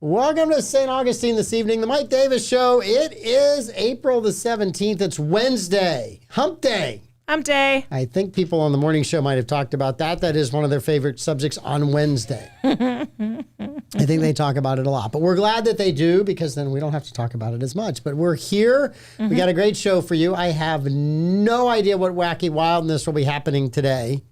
Welcome to St. Augustine this evening, the Mike Davis Show. It is April the 17th. It's Wednesday, hump day. Hump day. I think people on the morning show might have talked about that. That is one of their favorite subjects on Wednesday. I think they talk about it a lot. But we're glad that they do because then we don't have to talk about it as much. But we're here. We got a great show for you. I have no idea what wacky wildness will be happening today.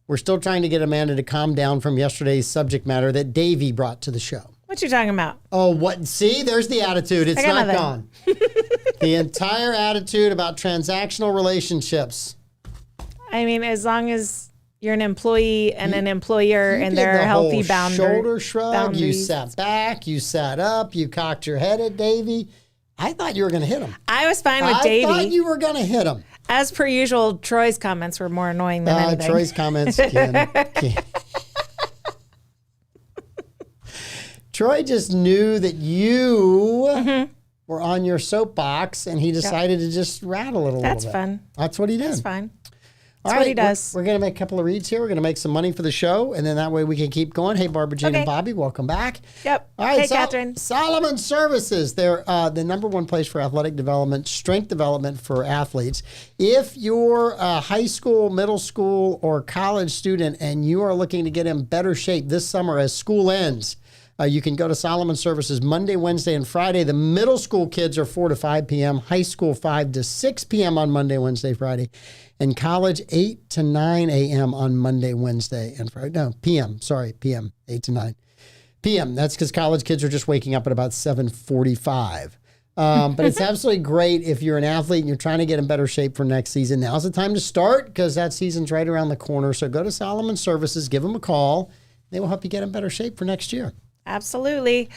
We're still trying to get Amanda to calm down from yesterday's subject matter that Davey brought to the show. What you talking about? Oh, what? See, there's the attitude. It's not gone. The entire attitude about transactional relationships. I mean, as long as you're an employee and an employer and there are healthy boundaries. Shoulder shrug. You sat back. You sat up. You cocked your head at Davey. I thought you were going to hit him. I was fine with Davey. I thought you were going to hit him. As per usual, Troy's comments were more annoying than anything. Troy's comments can. Troy just knew that you were on your soapbox, and he decided to just rattle it a little bit. That's fun. That's what he did. That's fine. That's what he does. We're going to make a couple of reads here. We're going to make some money for the show, and then that way we can keep going. Hey, Barbara Jean and Bobby, welcome back. Yep. All right, hey, Catherine. Solomon Services. They're the number one place for athletic development, strength development for athletes. If you're a high school, middle school, or college student, and you are looking to get in better shape this summer as school ends, you can go to Solomon Services Monday, Wednesday, and Friday. The middle school kids are 4 to 5 p.m., high school 5 to 6 p.m. on Monday, Wednesday, Friday, and college 8 to 9 a.m. on Monday, Wednesday, and Friday. No, p.m. Sorry, p.m., 8 to 9 p.m. That's because college kids are just waking up at about 7:45. But it's absolutely great if you're an athlete and you're trying to get in better shape for next season. Now's the time to start because that season's right around the corner. So go to Solomon Services, give them a call. They will help you get in better shape for next year. Absolutely.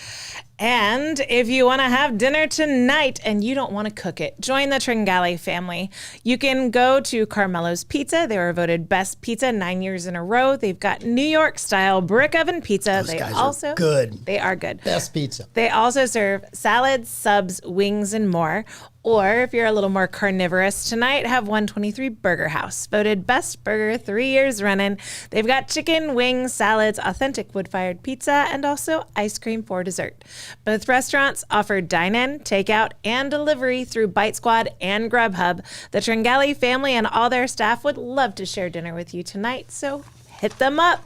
And if you want to have dinner tonight and you don't want to cook it, join the Tringali family. You can go to Carmelo's Pizza. They were voted best pizza 9 years in a row. They've got New York style brick oven pizza. Those guys are good. They are good. Best pizza. They also serve salads, subs, wings, and more. Or if you're a little more carnivorous tonight, have 123 Burger House, voted best burger 3 years running. They've got chicken, wings, salads, authentic wood-fired pizza, and also ice cream for dessert. Both restaurants offer dine-in, takeout, and delivery through Bite Squad and Grubhub. The Tringali family and all their staff would love to share dinner with you tonight, so hit them up.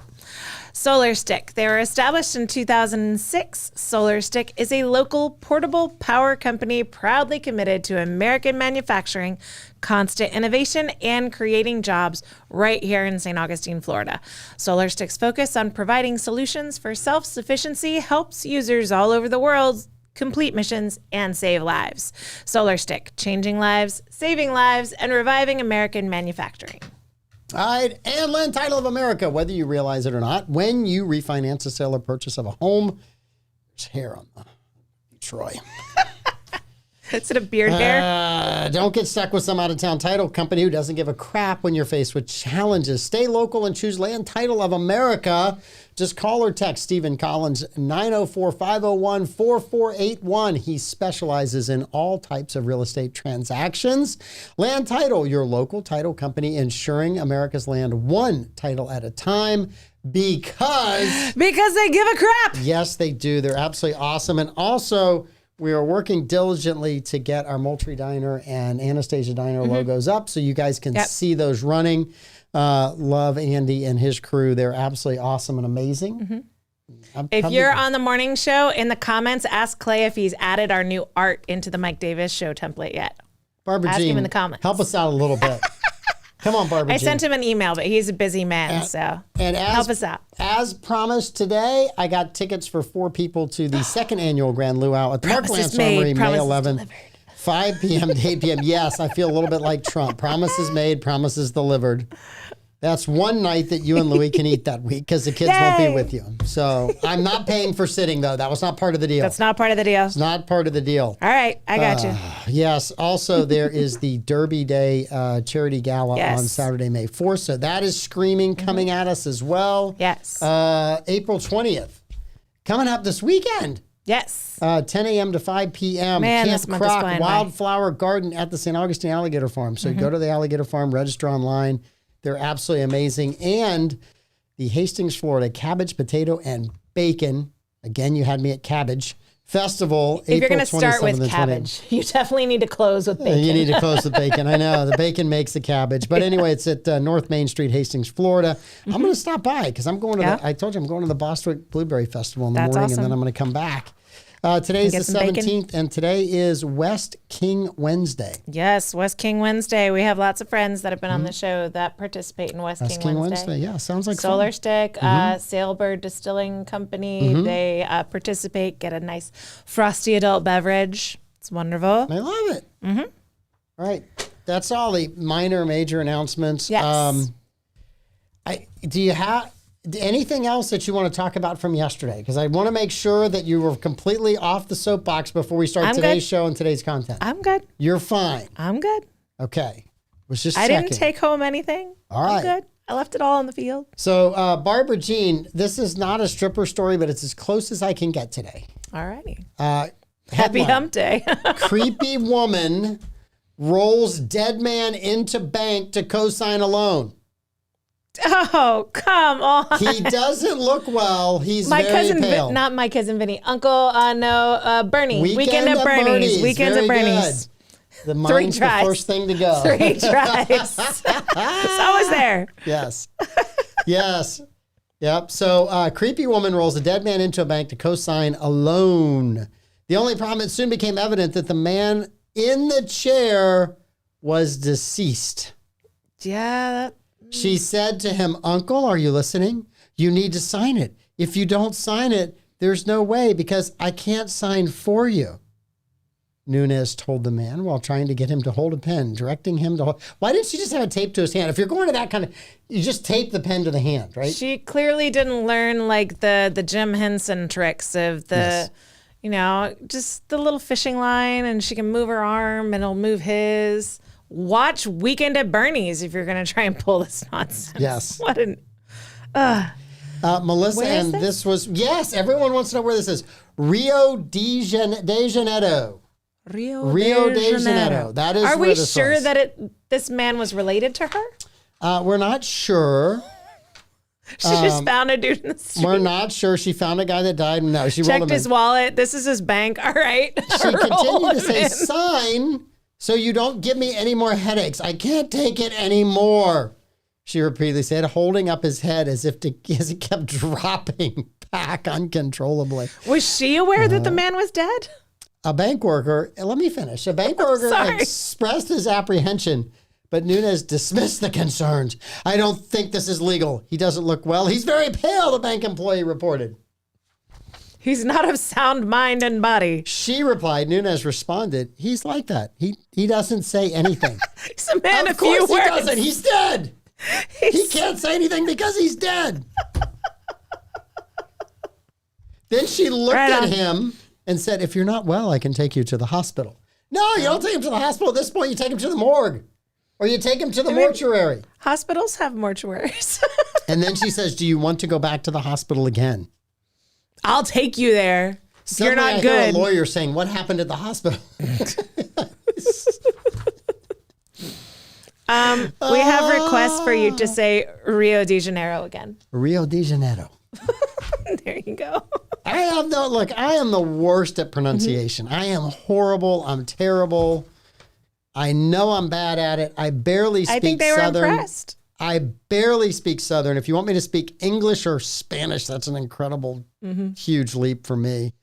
Solar Stick. They were established in 2006. Solar Stick is a local portable power company proudly committed to American manufacturing, constant innovation, and creating jobs right here in St. Augustine, Florida. Solar Stick's focus on providing solutions for self-sufficiency helps users all over the world complete missions and save lives. Solar Stick, changing lives, saving lives, and reviving American manufacturing. All right, and Land Title of America, whether you realize it or not, when you refinance the sale or purchase of a home, there's hair on the Troy. Is it a beard hair? Don't get stuck with some out-of-town title company who doesn't give a crap when you're faced with challenges. Stay local and choose Land Title of America. Just call or text Stephen Collins, 904-501-4481. He specializes in all types of real estate transactions. Land Title, your local title company, ensuring America's land one title at a time because they give a crap. Yes, they do. They're absolutely awesome. And also, we are working diligently to get our Moultrie Diner and Anastasia Diner logos up so you guys can see those running. Love Andy and his crew. They're absolutely awesome and amazing. If you're on the morning show, in the comments, ask Clay if he's added our new art into the Mike Davis show template yet. Barbara Ask Jean, him in the comments. Help us out a little bit. Come on, Barbara Jean. I sent him an email, but he's a busy man, help us out. As promised today, I got tickets for 4 people to the second annual Grand Luau at the Mark Lance Armory, May 11th, 5 p.m. to 8 p.m. Yes, I feel a little bit like Trump. Promises made, promises delivered. That's one night that you and Louie can eat that week because the kids won't be with you. So I'm not paying for sitting, though. That was not part of the deal. That's not part of the deal. It's not part of the deal. All right. I got you. Yes. Also, there is the Derby Day Charity Gala on Saturday, May 4th. So that is screaming coming at us as well. Yes. April 20th. Coming up this weekend. Yes. 10 a.m. to 5 p.m. Man, Camp this month is Croc flying Wildflower Garden at the St. Augustine Alligator Farm. So go to the Alligator Farm, register online. They're absolutely amazing. And the Hastings, Florida Cabbage, Potato, and Bacon Again, you had me at Cabbage Festival. If you're April going to start 27th with and 28th. cabbage, you definitely need to close with bacon. You need to close with bacon. I know. The bacon makes the cabbage. But anyway, it's at North Main Street, Hastings, Florida. I'm going to stop by because I'm going to I told you I'm going to the Bostwick Blueberry Festival in the morning, awesome. and then I'm going to come back. Today's the 17th, bacon. And today is West King Wednesday. Yes, West King Wednesday. We have lots of friends that have been on the show that participate in West King Wednesday. Yeah, sounds like Solar fun. Stick, Sailbird Distilling Company. They participate, get a nice frosty adult beverage. It's wonderful. I love it. All right. That's all the minor, major announcements. Yes. Do you have anything else that you want to talk about from yesterday? Because I want to make sure that you were completely off the soapbox before we start today's show and today's content. I'm good. You're fine. I'm good. Okay. Was just I checking. didn't take home anything. All right. I'm good. I left it all in the field. So, Barbara Jean, this is not a stripper story, but it's as close as I can get today. All righty. Headline. Happy hump day. Creepy woman rolls dead man into bank to co-sign a loan. Oh, come on. He doesn't look well. He's My very cousin, pale. not my cousin Vinny. Uncle, Bernie. Weekend at Bernie's. Weekends Very at Bernie's. good. The mind's the tries. first thing to go. 3 tries. It's always there. Yes. Yes. Yep. So, creepy woman rolls a dead man into a bank to co-sign a loan. The only problem, it soon became evident that the man in the chair was deceased. Yeah. She said to him, "Uncle, are you listening? You need to sign it. If you don't sign it, there's no way because I can't sign for you." Nunez told the man while trying to get him to hold a pen, directing him to hold. Why didn't she just have it taped to his hand? If you're going to that kind of, you just tape the pen to the hand, right? She clearly didn't learn like the Jim Henson tricks of the, just the little fishing line, and she can move her arm and it'll move his. Watch Weekend at Bernie's if you're going to try and pull this nonsense. Yes. What an... Melissa, Where is and this? this was, yes, everyone wants to know where this is. Rio de Janeiro. Rio de Janeiro. That is Are where we this sure was. that this man was related to her? We're not sure. She just found a dude in the street. We're not sure. She found a guy that died. No, she rolled Checked him his in. wallet. This is his bank. All right. She continued to say, in. "Sign so you don't give me any more headaches. I can't take it anymore," she repeatedly said, holding up his head as he kept dropping back uncontrollably. Was she aware that the man was dead? A bank worker, let me finish. A bank worker Sorry. expressed his apprehension, but Nunez dismissed the concerns. "I don't think this is legal. He doesn't look well. He's very pale," the bank employee reported. He's not of sound mind and body. She replied, Nunez responded, "He's like that. He doesn't say anything." He's a man Of of few course he words. doesn't. He's dead. He can't say anything because he's dead. Then she looked Right at on. him and said, "If you're not well, I can take you to the hospital." No, you don't take him to the hospital. At this point, you take him to the morgue. Or you take him to the mortuary. Hospitals have mortuaries. And then she says, "Do you want to go back to the hospital again?" I'll take you there. Suddenly, You're not I hear good. a lawyer saying, "What happened at the hospital?" We have requests for you to say Rio de Janeiro again. Rio de Janeiro. There you go. I am the worst at pronunciation. I am horrible. I'm terrible. I know I'm bad at it. I barely speak I think they were Southern. impressed. I barely speak Southern. If you want me to speak English or Spanish, that's an incredible, huge leap for me.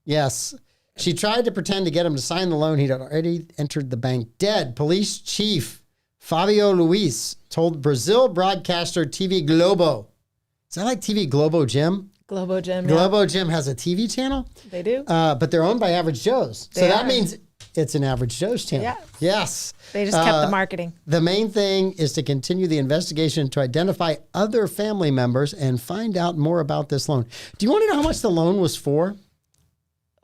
Yes. She tried to pretend to get him to sign the loan. He'd already entered the bank dead. Police Chief Fabio Luis told Brazil broadcaster TV Globo. Is that like TV Globo Gym? Globo Gym. Globo Gym has a TV channel, Yeah, they do. but they're owned by Average Joe's. So They that are. means it's an Average Joe's channel. Yeah. Yes. They just kept the marketing. The main thing is to continue the investigation to identify other family members and find out more about this loan. Do you want to know how much the loan was for?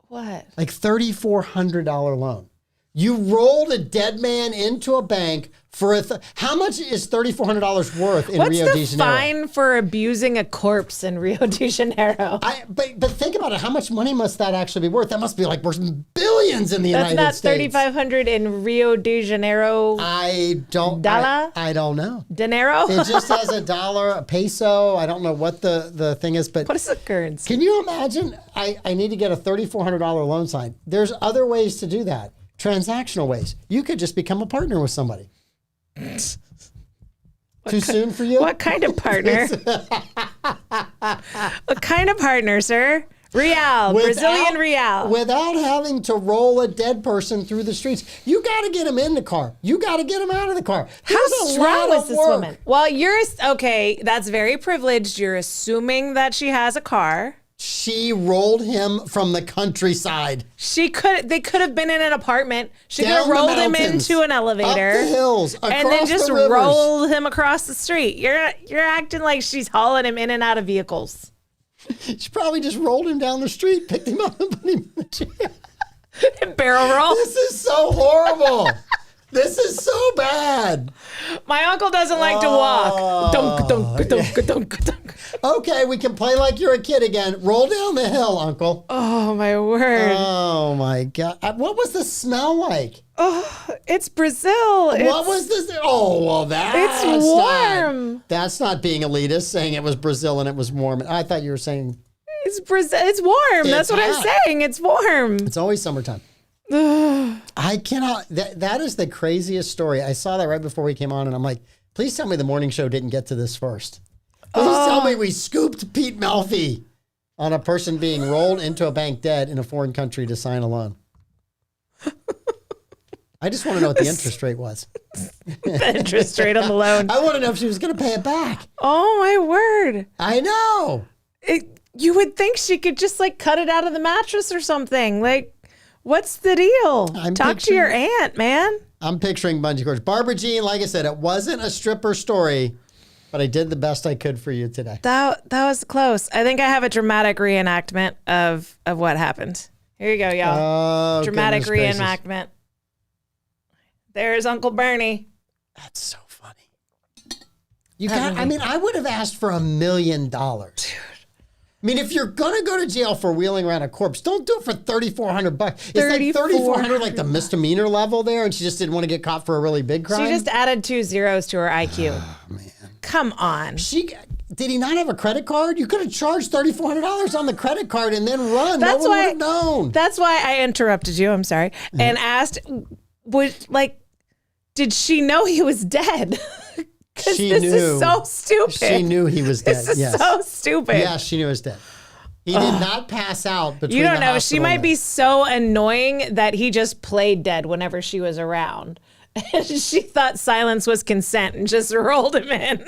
What? Like $3,400 loan. You rolled a dead man into a bank for how much is $3,400 worth in Rio de Janeiro? What's the fine for abusing a corpse in Rio de Janeiro? But think about it. How much money must that actually be worth? That must be like worth billions in the United States. That's not $3,500 in Rio de Janeiro. I don't know. Dinero? It just has a dollar, a peso. I don't know what the thing is, but what is the currency? Can you imagine? I need to get a $3,400 loan signed. There's other ways to do that. Transactional ways. You could just become a partner with somebody. Too soon for you? What kind of partner? What kind of partner, sir? Brazilian real. Without having to roll a dead person through the streets. You got to get him in the car. You got to get him out of the car. How strong was this woman? Well, okay, that's very privileged. You're assuming that she has a car. She rolled him from the countryside. They could have been in an apartment. She could have rolled him into an elevator. Up the hills, across and then just the rivers. rolled him across the street. You're acting like she's hauling him in and out of vehicles. She probably just rolled him down the street, picked him up and put him in the chair. Barrel roll. This is so horrible. This is so bad. My uncle doesn't like to walk. Dunk, dunk, dunk, dunk, dunk. Okay, we can play like you're a kid again. Roll down the hill, Uncle. Oh, my word. Oh, my God. What was the smell like? Oh, it's Brazil. What was this? Oh, well, it's warm. That's not being elitist, saying it was Brazil and it was warm. I thought you were saying... It's Brazil. It's warm. That's what I'm saying. It's warm. It's always summertime. I cannot. That is the craziest story. I saw that right before we came on, and I'm like, please tell me the morning show didn't get to this first. Please tell me we scooped Pete Melfi on a person being rolled into a bank dead in a foreign country to sign a loan. I just want to know what the interest rate was. The interest rate on the loan. I want to know if she was going to pay it back. Oh, my word. I know. You would think she could just like cut it out of the mattress or something. Like, what's the deal? Talk to your aunt, man. I'm picturing bungee cords. Barbara Jean, like I said, it wasn't a stripper story, but I did the best I could for you today. That was close. I think I have a dramatic reenactment of what happened. Here you go, y'all. Dramatic reenactment. Gracious. There's Uncle Bernie. That's so funny. I would have asked for $1 million. Dude. I mean, if you're gonna go to jail for wheeling around a corpse, don't do it for $3,400. Is like $3,400 like the misdemeanor level there, and she just didn't want to get caught for a really big crime? She just added 2 zeros to her IQ. Oh, man. Come on. Did he not have a credit card? You could have charged $3,400 on the credit card and then run. That's no one would have known. That's why I interrupted you. I'm sorry, and asked, did she know he was dead? Because this is so stupid. She knew he was dead. This is so stupid. Yes, she knew he was dead. He did not pass out between You don't the know. She might be so annoying that he just played dead whenever she was around. And she thought silence was consent and just rolled him in.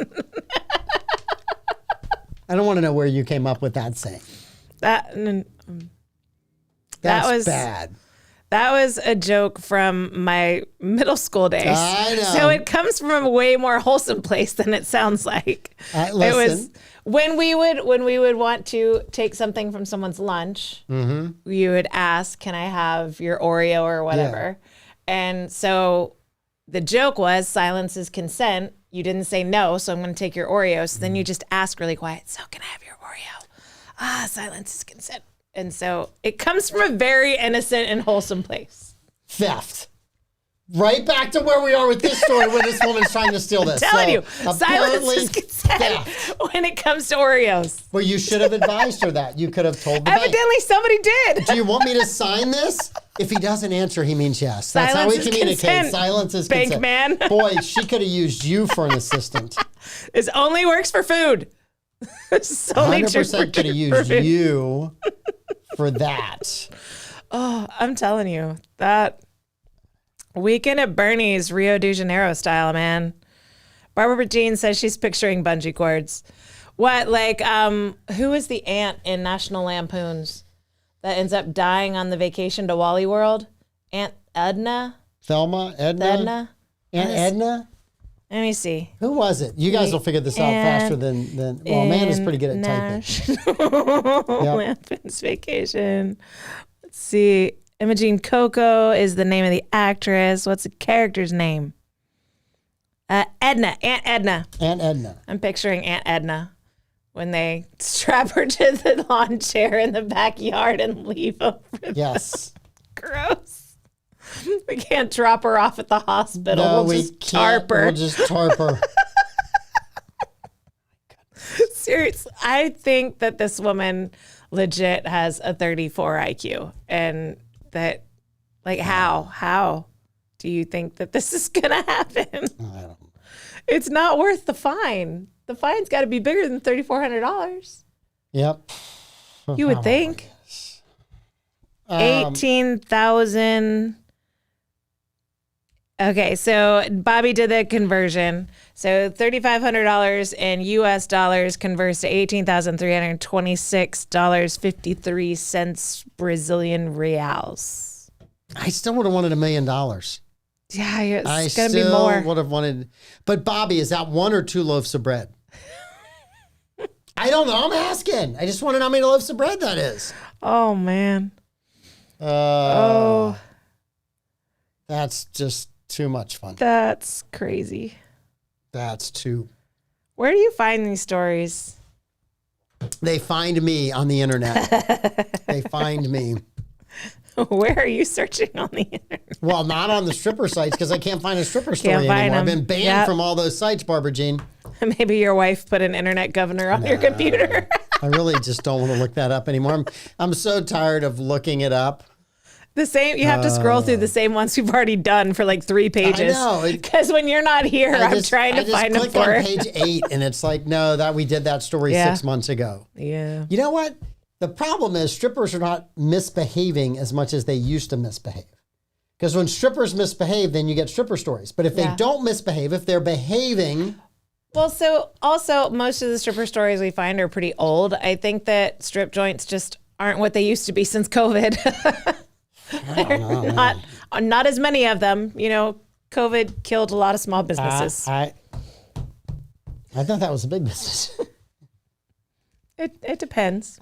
I don't want to know where you came up with that saying. That's bad. That was a joke from my middle school days. I know. So it comes from a way more wholesome place than it sounds like. Listen. It was when we would want to take something from someone's lunch. Mm-hmm. You would ask, "Can I have your Oreo or whatever?" Yeah. And so the joke was, silence is consent. You didn't say no, so I'm going to take your Oreo. So then you just ask really quiet, "So can I have your Oreo?" Silence is consent. And so it comes from a very innocent and wholesome place. Theft. Right back to where we are with this story where this woman's trying to steal this. I'm telling you, silence is consent when it comes to Oreos. Well, you should have advised her that. You could have told the Evidently, bank. somebody did. Do you want me to sign this? If he doesn't answer, he means yes. That's how we communicate. Consent, Silence is bank consent. Man. Boy, she could have used you for an assistant. This only works for food. It's only 100% could have used you for that. Oh, I'm telling you, that weekend at Bernie's, Rio de Janeiro style, man. Barbara Jean says she's picturing bungee cords. What, who is the aunt in National Lampoons that ends up dying on the vacation to Wally World? Aunt Edna? Thelma? Edna? Aunt Edna? Let me see. Who was it? You guys will figure this out faster than well, Amanda's pretty good at typing. Lampoon's Vacation. Let's see. Imogene Coco is the name of the actress. What's the character's name? Edna. Aunt Edna. Aunt Edna. I'm picturing Aunt Edna when they strap her to the lawn chair in the backyard and leave her. Yes. Gross. We can't drop her off at the hospital. No, we'll just tarp her. We'll just tarp her. Seriously, I think that this woman legit has a 34 IQ. And that, like, how do you think that this is going to happen? I don't know. It's not worth the fine. The fine's got to be bigger than $3,400. Yep. You would think. 18,000. Okay, so Bobby did the conversion. So $3,500 in US dollars converts to $18,326.53 Brazilian reals. I still would have wanted $1 million. Yeah, it's I going to be more. still would have wanted. But Bobby, is that 1 or 2 loaves of bread? I don't know. I'm asking. I just want to know how many loaves of bread that is. Oh, man. That's just too much fun. That's crazy. That's too. Where do you find these stories? They find me on the internet. They find me. Where are you searching on the internet? Well, not on the stripper sites because I can't find a stripper story Can't find anymore. I've them. been banned Yep. from all those sites, Barbara Jean. Maybe your wife put an internet governor on your computer. I really just don't want to look that up anymore. I'm so tired of looking it up. The same, you have to scroll through the same ones we've already done for like 3 pages. I know. Because when you're not here, I'm trying to find them click for on page 8 and it's like, no, that we did that story Yeah. 6 months ago. Yeah. You know what? The problem is strippers are not misbehaving as much as they used to misbehave. Because when strippers misbehave, then you get stripper stories. But if they Yeah. don't misbehave, if they're behaving, Well, so also most of the stripper stories we find are pretty old. I think that strip joints just aren't what they used to be since COVID. I don't know. Not as many of them. You know, COVID killed a lot of small businesses. I thought that was a big business. It depends.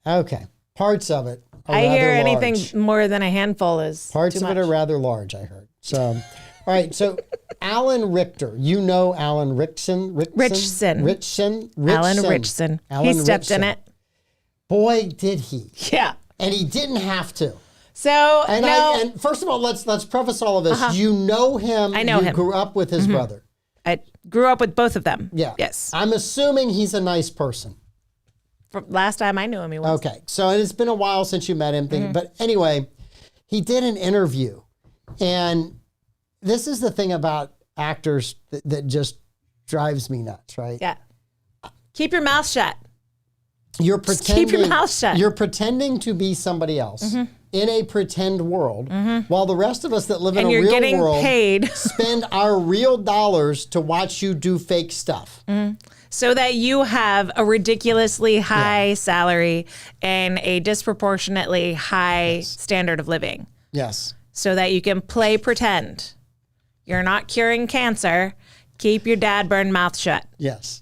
Okay. Parts of it are I hear rather anything large. more than a handful is Parts too of it much. are rather large, I heard. So, all right. So, Alan Richter, you know Alan Richson? Alan Richson. He stepped in it. Boy, did he. Yeah. And he didn't have to. So, And first of all, let's preface all of this. You know him. I know you him. grew up with his brother. I grew up with both of them. Yeah. Yes. I'm assuming he's a nice person. From last time I knew him, he was. Okay. So it's been a while since you met him. But anyway, he did an interview. And this is the thing about actors that just drives me nuts, right? Yeah. Keep your mouth shut. You're Just pretending, keep your mouth shut. You're pretending to be somebody else in a pretend world, while the rest of us that live in And a you're real getting world paid. spend our real dollars to watch you do fake stuff. So that you have a ridiculously high salary and a disproportionately high standard of living. Yes. So that you can play pretend. You're not curing cancer. Keep your dad burned mouth shut. Yes.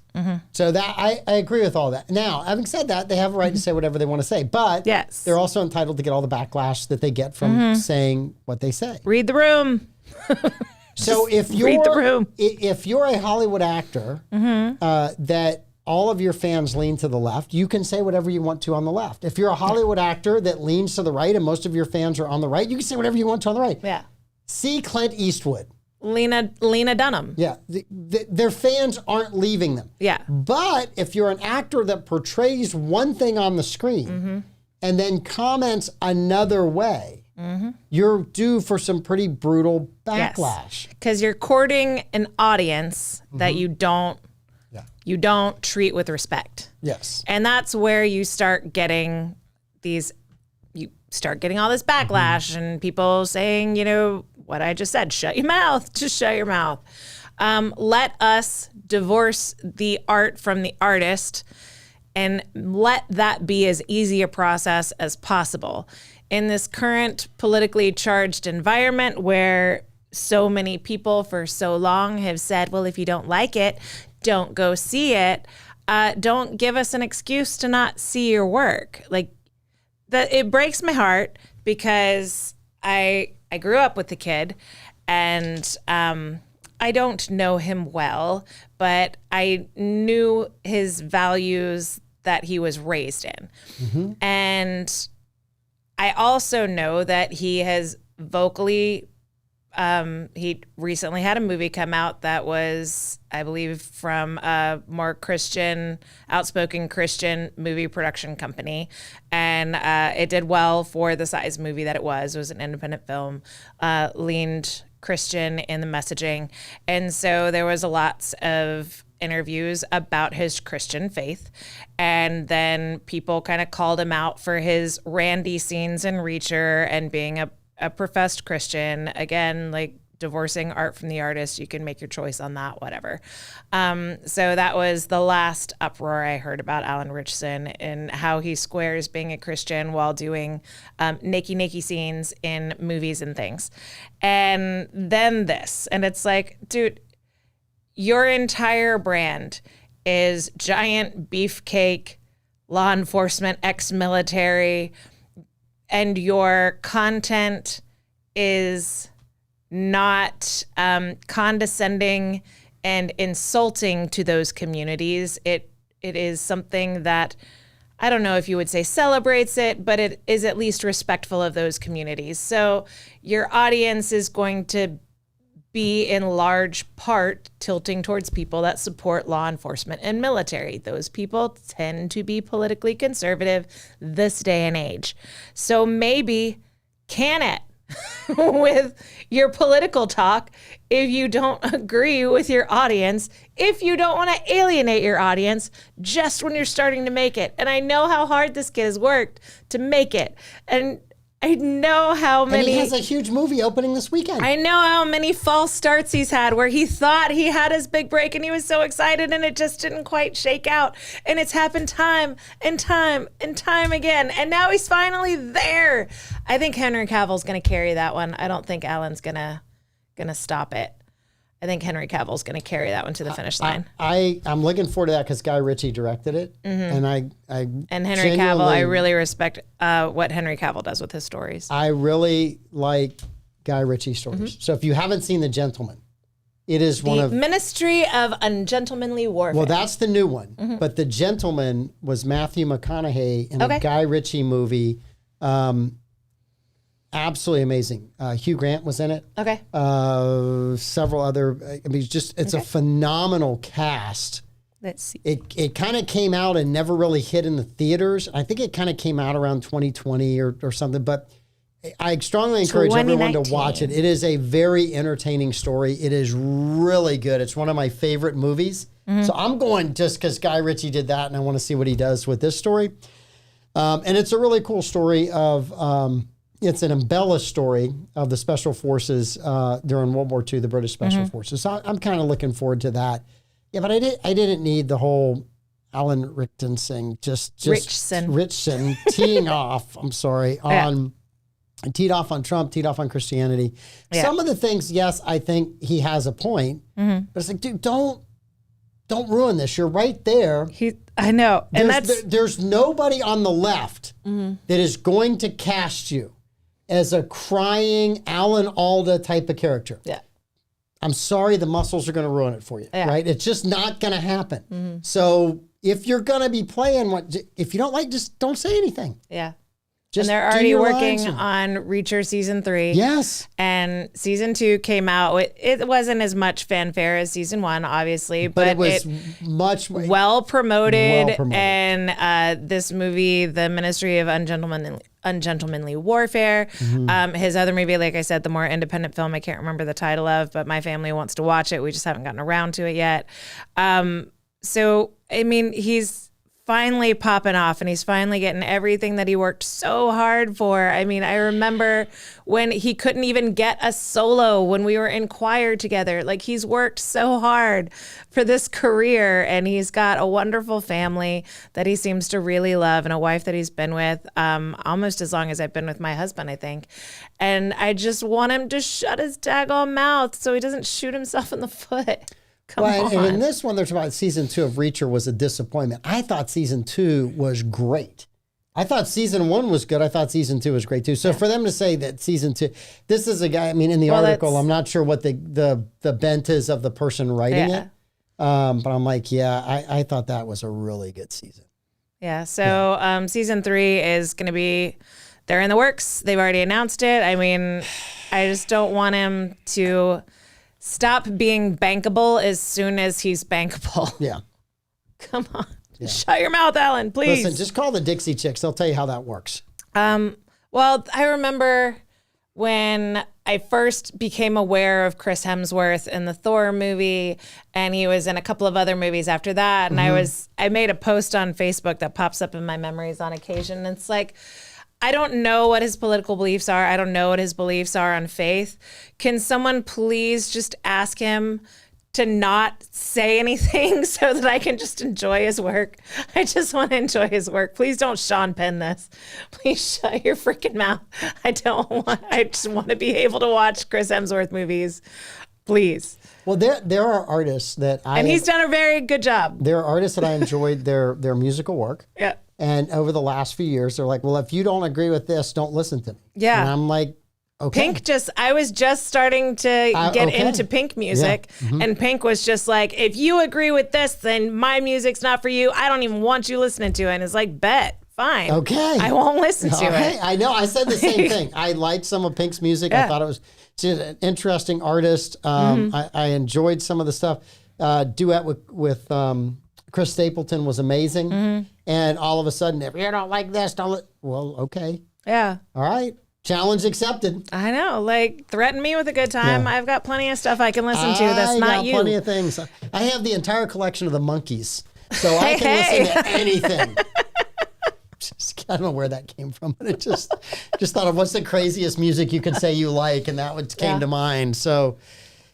So that I agree with all that. Now, having said that, they have a right to say whatever they want to say, but Yes. they're also entitled to get all the backlash that they get from saying what they say. Read the room. So if read the room. if you're a Hollywood actor that all of your fans lean to the left, you can say whatever you want to on the left. If you're a Hollywood actor that leans to the right and most of your fans are on the right, you can say whatever you want to on the right. Yeah. See Clint Eastwood. Lena Dunham. Yeah, their fans aren't leaving them. Yeah. But if you're an actor that portrays one thing on the screen and then comments another way, you're due for some pretty brutal backlash. Because you're courting an audience that you don't treat with respect. Yes. And that's where you start getting all this backlash and people saying, you know, what I just said, shut your mouth, just shut your mouth. Let us divorce the art from the artist and let that be as easy a process as possible. In this current politically charged environment where so many people for so long have said, well, if you don't like it, don't go see it. Don't give us an excuse to not see your work. Like, it breaks my heart because I grew up with the kid, and I don't know him well, but I knew his values that he was raised in. Mm-hmm. And I also know that he has vocally, he recently had a movie come out that was, I believe, from a more Christian, outspoken Christian movie production company. And it did well for the size movie that it was. It was an independent film, leaned Christian in the messaging. And so there was lots of interviews about his Christian faith. And then people kind of called him out for his randy scenes in Reacher and being a professed Christian. Again, like divorcing art from the artist. You can make your choice on that, whatever. So that was the last uproar I heard about Alan Richardson and how he squares being a Christian while doing naked scenes in movies and things. And then this, and it's like, dude, your entire brand is giant beefcake, law enforcement, ex-military, and your content is not condescending and insulting to those communities. It is something that, I don't know if you would say celebrates it, but it is at least respectful of those communities. So your audience is going to be in large part tilting towards people that support law enforcement and military. Those people tend to be politically conservative this day and age. So maybe can it with your political talk if you don't agree with your audience, if you don't want to alienate your audience just when you're starting to make it. And I know how hard this kid has worked to make it. And I know how many... And he has a huge movie opening this weekend. I know how many false starts he's had where he thought he had his big break and he was so excited and it just didn't quite shake out. And it's happened time and time and time again. And now he's finally there. I think Henry Cavill's going to carry that one. I don't think Alan's going to stop it. I think Henry Cavill's going to carry that one to the finish line. I'm looking forward to that because Guy Ritchie directed it, and and Henry Cavill, I really respect what Henry Cavill does with his stories. I really like Guy Ritchie stories. So if you haven't seen The Gentleman, it is one of Ministry of Ungentlemanly Warfare. Well, that's the new one, but The Gentleman was Matthew McConaughey in a Guy Ritchie movie. Absolutely amazing. Hugh Grant was in it. Okay. Several other. I mean, it's a phenomenal cast. Let's see. It kind of came out and never really hit in the theaters. I think it kind of came out around 2020 or something. But I strongly encourage everyone to watch it. It is a very entertaining story. It is really good. It's one of my favorite movies. So I'm going just because Guy Ritchie did that, and I want to see what he does with this story. And it's a really cool story of. It's an embellished story of the Special Forces during World War II, the British Special Forces. So I'm kind of looking forward to that. Yeah, but I didn't need the whole Alan Richardson Richardson teeing off. I'm sorry teed off on Trump, teed off on Christianity. Yeah. Some of the things, yes, I think he has a point, but it's like, dude, don't ruin this. You're right there. I know, and there's nobody on the left that is going to cast you as a crying Alan Alda type of character. Yeah. I'm sorry, the muscles are going to ruin it for you, right? It's just not going to happen. So if you're going to be playing if you don't like, just don't say anything. Yeah. Just and they're already working on Reacher season 3. Yes. And season 2 came out. It wasn't as much fanfare as season 1, obviously, but it was much well promoted. And this movie, The Ministry of Ungentlemanly Warfare, his other movie, like I said, the more independent film, I can't remember the title of, but my family wants to watch it. We just haven't gotten around to it yet. So, I mean, he's finally popping off and he's finally getting everything that he worked so hard for. I mean, I remember when he couldn't even get a solo when we were in choir together. Like, he's worked so hard for this career, and he's got a wonderful family that he seems to really love and a wife that he's been with almost as long as I've been with my husband, I think. And I just want him to shut his daggone mouth so he doesn't shoot himself in the foot. Come on. And in this one, they're talking about season 2 of Reacher was a disappointment. I thought season 2 was great. I thought season 1 was good. I thought season 2 was great too. So for them to say that season 2, this is a guy, I mean, in the article, I'm not sure what the bent is of the person writing it. But I'm like, I thought that was a really good season. Yeah. So season 3 is going to be, they're in the works. They've already announced it. I mean, I just don't want him to stop being bankable as soon as he's bankable. Yeah. Come on. Yeah. Shut your mouth, Alan, please. Listen, just call the Dixie Chicks. They'll tell you how that works. Well, I remember when I first became aware of Chris Hemsworth in the Thor movie, and he was in a couple of other movies after that. And I made a post on Facebook that pops up in my memories on occasion. And it's like, I don't know what his political beliefs are. I don't know what his beliefs are on faith. Can someone please just ask him to not say anything so that I can just enjoy his work? I just want to enjoy his work. Please don't Sean Penn this. Please shut your freaking mouth. I just want to be able to watch Chris Hemsworth movies. Please. Well, there are artists that And he's done a very good job. There are artists that I enjoyed their musical work. Yeah. And over the last few years, they're like, well, if you don't agree with this, don't listen to me. Yeah. And I'm like, okay. I was just starting to get into Pink music. Yeah. And Pink was just like, if you agree with this, then my music's not for you. I don't even want you listening to it. And it's like, bet, fine. Okay. I won't listen to it. I know. I said the same thing. I liked some of Pink's music. Yeah. I thought it was just an interesting artist. I enjoyed some of the stuff. Duet with Chris Stapleton was amazing. And all of a sudden, if you don't like this, well, okay. Yeah. All right. Challenge accepted. I know. Like, threaten me with a good time. Yeah. I've got plenty of stuff I can listen to that's not you. Plenty of things. I have the entire collection of the Monkees, so I can listen to anything. I don't know where that came from, but it just thought of what's the craziest music you could say you like, and that what came to mind. So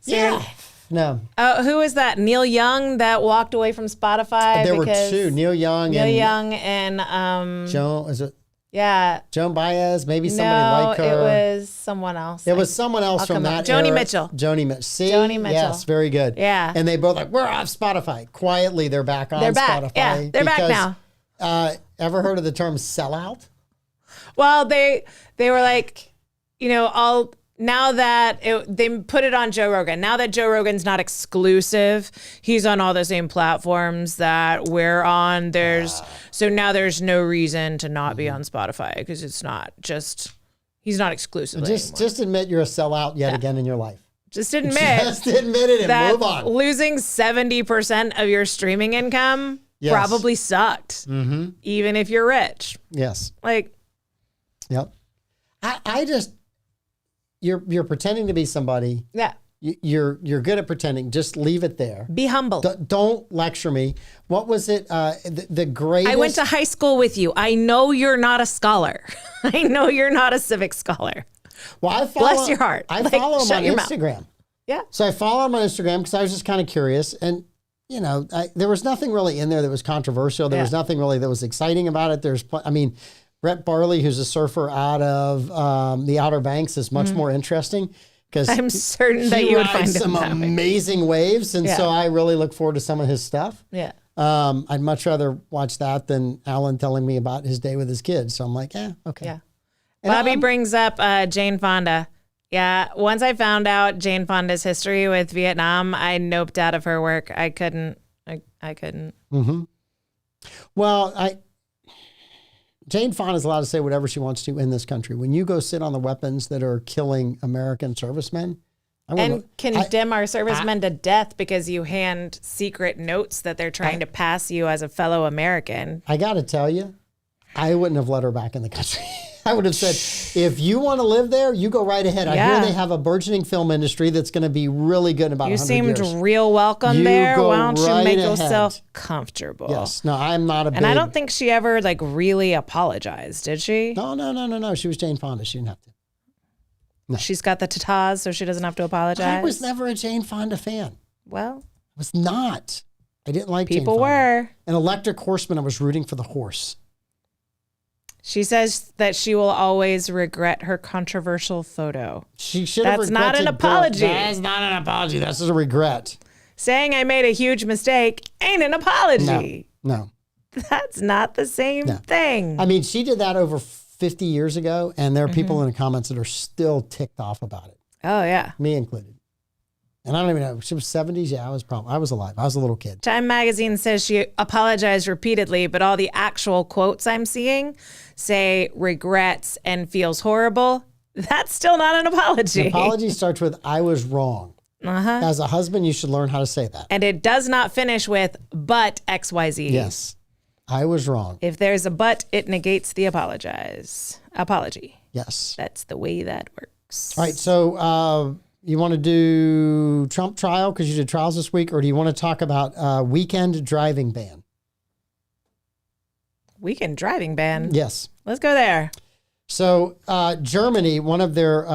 yeah. No. Who is that? Neil Young that walked away from Spotify? There were two. Neil Young and Joan, is it? Yeah. Joan Baez, maybe somebody like her. It was someone else. It was someone else from that Joni era. Mitchell. Joni Mitchell. See? Joni Mitchell. Yes, very good. Yeah. And they both like, we're off Spotify. Quietly, they're back on Spotify. Yeah, they're back now. Ever heard of the term sellout? Well, they were like, now that they put it on Joe Rogan, now that Joe Rogan's not exclusive, he's on all the same platforms that we're on. So now there's no reason to not be on Spotify because it's not just, he's not exclusive anymore. Just admit you're a sellout yet again in your life. Just admit it and move on. Losing 70% of your streaming income probably sucked, even if you're rich. Yes. Like, yep. I just, you're pretending to be somebody. Yeah. You're good at pretending. Just leave it there. Be humble. Don't lecture me. What was it? The greatest. I went to high school with you. I know you're not a scholar. I know you're not a civic scholar. Well, I follow. Bless your heart. I follow him on Instagram. Mouth. Yeah. So I follow him on Instagram because I was just kind of curious, and there was nothing really in there that was controversial. There was nothing really that was exciting about it. Brett Barley, who's a surfer out of the Outer Banks, is much more interesting because I'm certain that you would find some amazing waves, and so I really look forward to some of his stuff. Yeah, I'd much rather watch that than Alan telling me about his day with his kids. So I'm like, okay. Yeah. And Bobby brings up Jane Fonda. Yeah, once I found out Jane Fonda's history with Vietnam, I noped out of her work. I couldn't. I couldn't. Mm-hmm. Well, Jane Fonda is allowed to say whatever she wants to in this country. When you go sit on the weapons that are killing American servicemen, condemn our servicemen to death because you hand secret notes that they're trying to pass you as a fellow American. I got to tell you, I wouldn't have let her back in the country. I would have said, if you want to live there, you go right ahead. I hear they have a burgeoning film industry that's going to be really good in about 100 years. You seemed real welcome there. Why don't you make yourself comfortable? Yes. No, I'm not a big... And I don't think she ever really apologized, did she? No. She was Jane Fonda. She didn't have to. No. She's got the tatas, so she doesn't have to apologize. I was never a Jane Fonda fan. Well, I was not. I didn't like Jane Fonda. People were. An Electric Horseman, I was rooting for the horse. She says that she will always regret her controversial photo. She should have regretted. That's not an apology. That's not an apology. That's a regret. Saying I made a huge mistake ain't an apology. No. That's not the same thing. I mean, she did that over 50 years ago, and there are people in the comments that are still ticked off about it. Oh, yeah. Me included. And I don't even know. She was 70s. Yeah, I was alive. I was a little kid. Time magazine says she apologized repeatedly, but all the actual quotes I'm seeing say regrets and feels horrible. That's still not an apology. An apology starts with, I was wrong. As a husband, you should learn how to say that. And it does not finish with, but XYZ. Yes. I was wrong. If there's a but, it negates the apology. Yes. That's the way that works. All right. So you want to do Trump trial because you did trials this week, or do you want to talk about weekend driving ban? Weekend driving ban? Yes. Let's go there. So Germany, one of their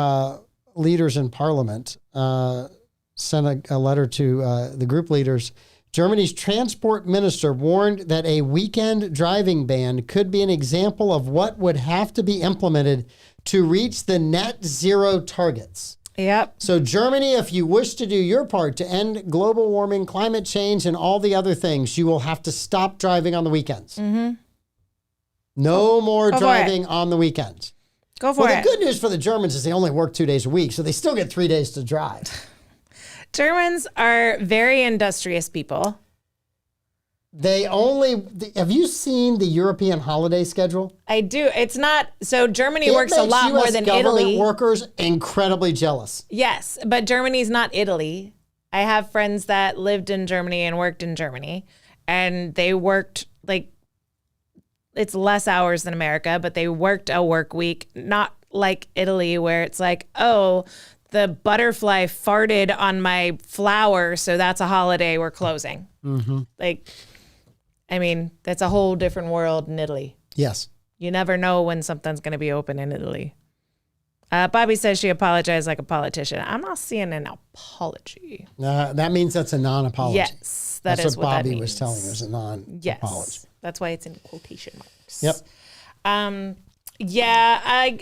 leaders in parliament, sent a letter to the group leaders. Germany's transport minister warned that a weekend driving ban could be an example of what would have to be implemented to reach the net zero targets. Yep. So Germany, if you wish to do your part to end global warming, climate change, and all the other things, you will have to stop driving on the weekends. No more driving on the weekends. Go for it. The good news for the Germans is they only work 2 days a week, so they still get 3 days to drive. Germans are very industrious people. Have you seen the European holiday schedule? I do. It's not, so Germany works a lot more than Italy. Workers incredibly jealous. Yes, but Germany's not Italy. I have friends that lived in Germany and worked in Germany, and they worked it's less hours than America, but they worked a work week, not like Italy where it's like, oh, the butterfly farted on my flower, so that's a holiday, we're closing. I mean, that's a whole different world in Italy. Yes. You never know when something's going to be open in Italy. Bobby says she apologized like a politician. I'm not seeing an apology. That means that's a non-apology. Yes, that's is what Bobby that was telling us, a non-apology. Yes, that's why it's in quotation marks. Yep. Yeah,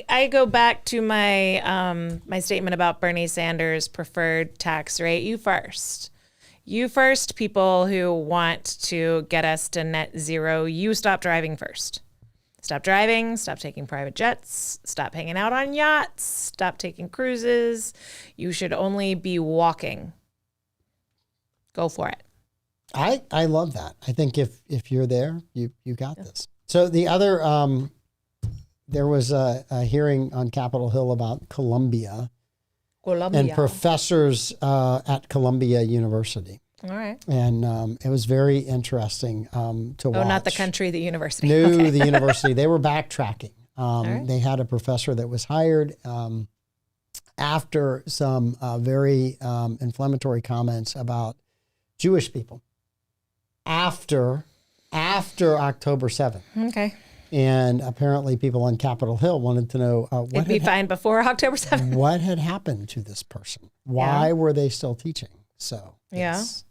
I go back to my my statement about Bernie Sanders' preferred tax rate. You first, people who want to get us to net zero. You stop driving first. Stop driving, stop taking private jets, stop hanging out on yachts, stop taking cruises. You should only be walking. Go for it. I love that. I think if you're there, you got this. So the other, there was a hearing on Capitol Hill about Columbia. And professors at Columbia University. All right. And it was very interesting to watch. Oh, not the country, the university. No, okay. The university. They were backtracking. Right. They had a professor that was hired after some very inflammatory comments about Jewish people after October 7th. Okay. And apparently people on Capitol Hill wanted to know It'd be fine before October 7th. What had happened to this person? Why were they still teaching? So it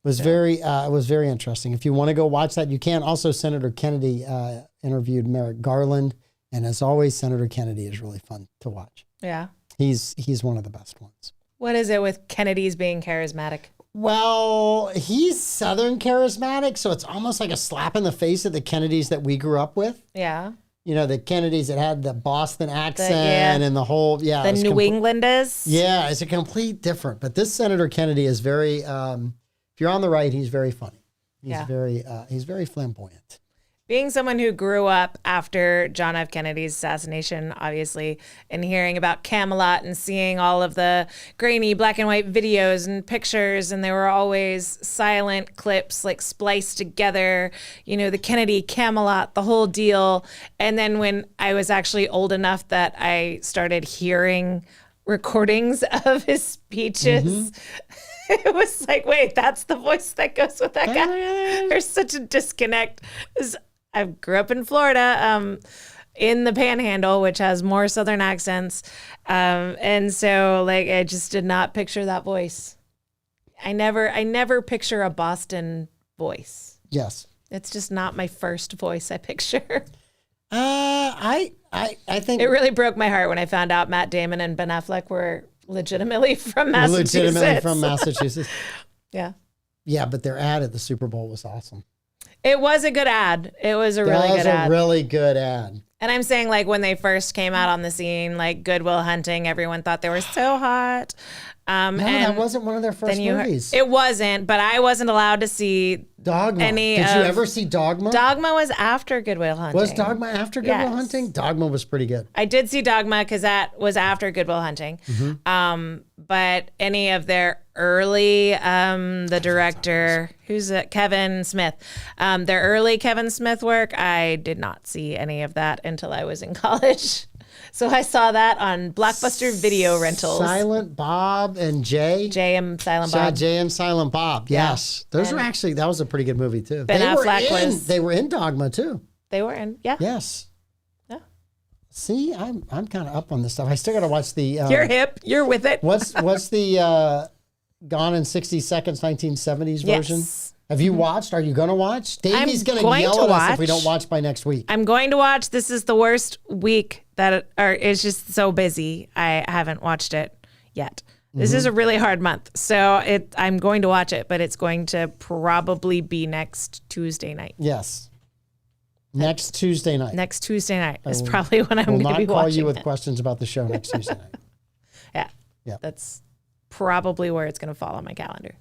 was very interesting. If you want to go watch that, you can. Also, Senator Kennedy interviewed Merrick Garland, and as always, Senator Kennedy is really fun to watch. Yeah, he's one of the best ones. What is it with Kennedy's being charismatic? Well, he's Southern charismatic, so it's almost like a slap in the face of the Kennedys that we grew up with. Yeah. You know, the Kennedys that had the Boston accent and the whole, The New Englanders. Yeah, it's a complete different. But this Senator Kennedy is very, if you're on the right, he's very funny. He's very flamboyant. Being someone who grew up after John F. Kennedy's assassination, obviously, and hearing about Camelot and seeing all of the grainy black and white videos and pictures, and there were always silent clips like spliced together, you know, the Kennedy Camelot, the whole deal. And then when I was actually old enough that I started hearing recordings of his speeches, it was like, wait, that's the voice that goes with that guy. There's such a disconnect. I grew up in Florida, in the Panhandle, which has more Southern accents. And so like, I just did not picture that voice. I never picture a Boston voice. Yes. It's just not my first voice I picture. I think it really broke my heart when I found out Matt Damon and Ben Affleck were legitimately from Massachusetts. Yeah. Yeah. Yeah, but their ad at the Super Bowl was awesome. It was a good ad. It was a really good ad. That was a really good ad. And I'm saying, like, when they first came out on the scene, like Good Will Hunting, everyone thought they were so hot. No, that wasn't one of their first movies. It wasn't, but I wasn't allowed to see Dogma. Did you ever see Dogma? Dogma was after Good Will Hunting. Was Dogma after Good Will Hunting? Dogma was pretty good. I did see Dogma because that was after Good Will Hunting. But any of their early, the director, Kevin Smith, their early Kevin Smith work, I did not see any of that until I was in college. So I saw that on Blockbuster Video Rentals. Silent Bob and Jay. Jay and Silent Bob. Jay and Silent Bob. Yes, those were actually, that was a pretty good movie too. Ben Affleck they were in Dogma too. They were in, yeah. Yes. Yeah. See, I'm kind of up on this stuff. I still got to watch the. You're hip. You're with it. What's the Gone in 60 Seconds 1970s version? Yes. Have you watched? Are you going to watch? Davey's going to yell at us if we don't watch by next week. I'm going to watch. This is the worst week it's just so busy. I haven't watched it yet. This is a really hard month. So I'm going to watch it, but it's going to probably be next Tuesday night. Yes. Next Tuesday night. Next Tuesday night is probably when I'm going to be watching. We'll not call you with questions about the show next Tuesday night. Yeah. Yeah. That's probably where it's going to fall on my calendar.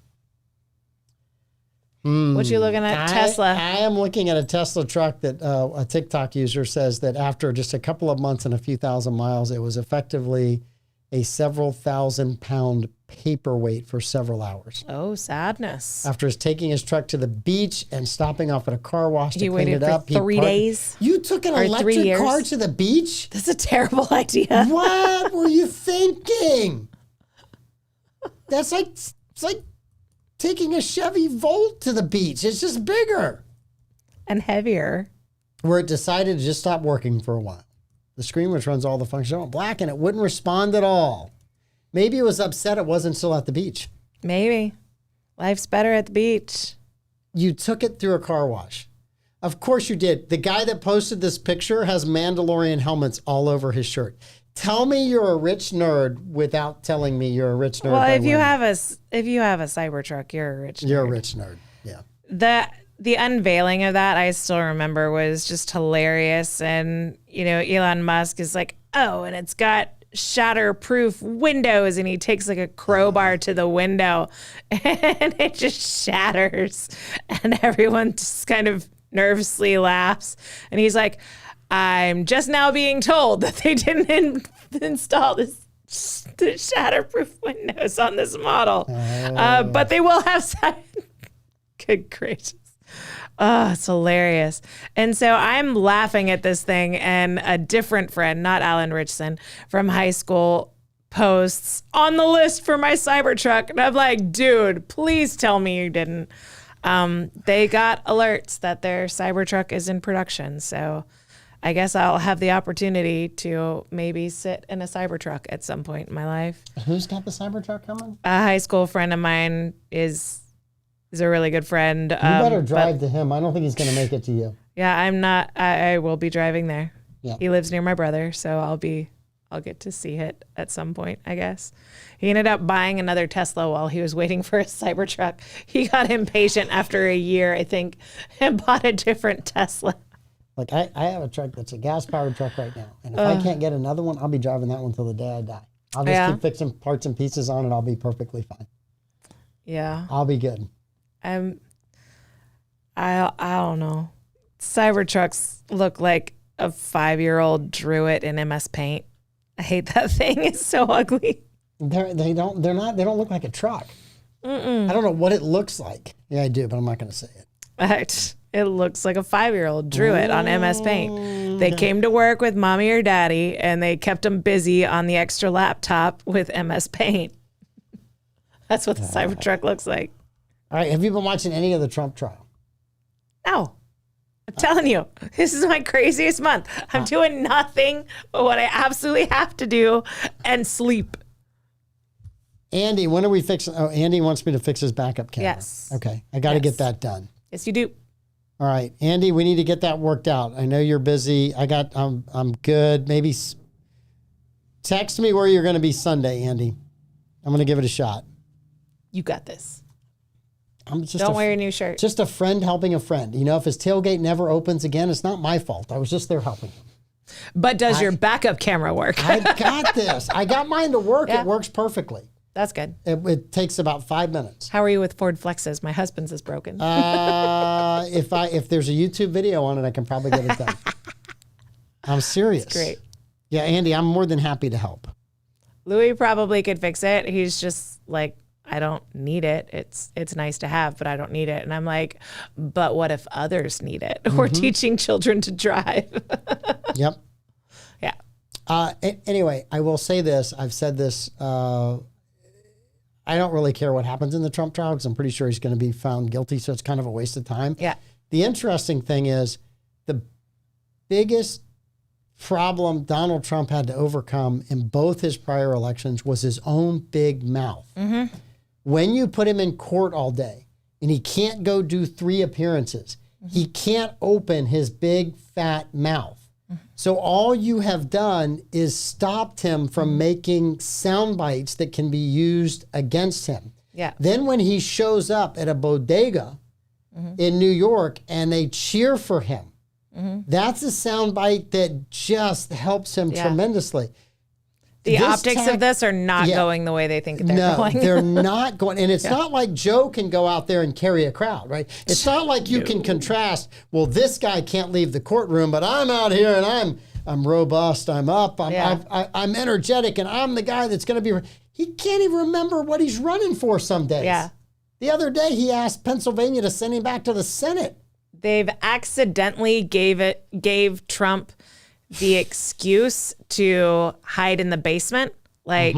What you looking at? Tesla. I am looking at a Tesla truck that a TikTok user says that after just a couple of months and a few thousand miles, it was effectively a several thousand-pound paperweight for several hours. Oh, sadness. After taking his truck to the beach and stopping off at a car wash to clean it up. He waited for 3 days? You took an electric car to the beach? That's a terrible idea. What were you thinking? That's like, it's like taking a Chevy Volt to the beach. It's just bigger. And heavier. Where it decided to just stop working for a while. The screen, which runs all the functions, went black and it wouldn't respond at all. Maybe it was upset it wasn't still at the beach. Maybe. Life's better at the beach. You took it through a car wash. Of course you did. The guy that posted this picture has Mandalorian helmets all over his shirt. Tell me you're a rich nerd without telling me you're a rich nerd. Well, if you have a Cybertruck, you're a rich nerd. You're a rich nerd. Yeah. The unveiling of that, I still remember, was just hilarious. And, Elon Musk is like, oh, and it's got shatterproof windows. And he takes like a crowbar to the window and it just shatters. And everyone just kind of nervously laughs. And he's like, I'm just now being told that they didn't install the shatterproof windows on this model. But they will have Good gracious. Oh, it's hilarious. And so I'm laughing at this thing, and a different friend, not Alan Richson, from high school posts on the list for my Cybertruck. And I'm like, dude, please tell me you didn't. They got alerts that their Cybertruck is in production. So I guess I'll have the opportunity to maybe sit in a Cybertruck at some point in my life. Who's got the Cybertruck coming? A high school friend of mine is a really good friend. You better drive to him. I don't think he's going to make it to you. Yeah, I'm not. I will be driving there. Yeah. He lives near my brother, so I'll get to see it at some point, I guess. He ended up buying another Tesla while he was waiting for his Cybertruck. He got impatient after a year, I think, and bought a different Tesla. Like, I have a truck that's a gas-powered truck right now. And if I can't get another one, I'll be driving that one till the day I die. I'll just keep fixing parts and pieces on it. I'll be perfectly fine. Yeah. I'll be good. I don't know. Cybertrucks look like a 5-year-old drew it in MS Paint. I hate that thing. It's so ugly. They don't look like a truck. I don't know what it looks like. Yeah, I do, but I'm not going to say it. It looks like a 5-year-old drew it on MS Paint. They came to work with mommy or daddy, and they kept them busy on the extra laptop with MS Paint. That's what the Cybertruck looks like. All right, have you been watching any of the Trump trial? No. I'm telling you, this is my craziest month. I'm doing nothing but what I absolutely have to do and sleep. Andy, when are we fixing? Oh, Andy wants me to fix his backup camera. Yes. Okay, I got to get that done. Yes, you do. All right, Andy, we need to get that worked out. I know you're busy. I'm good. Maybe text me where you're going to be Sunday, Andy. I'm going to give it a shot. You got this. I'm just Don't wear your new shirt. Just a friend helping a friend. You know, if his tailgate never opens again, it's not my fault. I was just there helping him. But does your backup camera work? I got this. I got mine to work. Yeah. It works perfectly. That's good. It takes about 5 minutes. How are you with Ford Flexes? My husband's is broken. If there's a YouTube video on it, I can probably get it done. I'm serious. That's great. Yeah, Andy, I'm more than happy to help. Louis probably could fix it. He's just like, I don't need it. It's nice to have, but I don't need it. And I'm like, but what if others need it? We're teaching children to drive. Yep. Yeah. Anyway, I will say this. I've said this. I don't really care what happens in the Trump trial because I'm pretty sure he's going to be found guilty. So it's kind of a waste of time. Yeah. The interesting thing is the biggest problem Donald Trump had to overcome in both his prior elections was his own big mouth. Mm-hmm. When you put him in court all day and he can't go do 3 appearances, he can't open his big fat mouth. So all you have done is stopped him from making sound bites that can be used against him. Yeah. Then when he shows up at a bodega in New York and they cheer for him, that's a sound bite that just helps him tremendously. The optics of this are not going the way they think they're going. They're not going. And it's not like Joe can go out there and carry a crowd, right? It's not like you can contrast, well, this guy can't leave the courtroom, but I'm out here and I'm robust, I'm up, I'm energetic, and I'm the guy that's going to be. He can't even remember what he's running for some days. Yeah. The other day, he asked Pennsylvania to send him back to the Senate. They've accidentally gave Trump the excuse to hide in the basement, like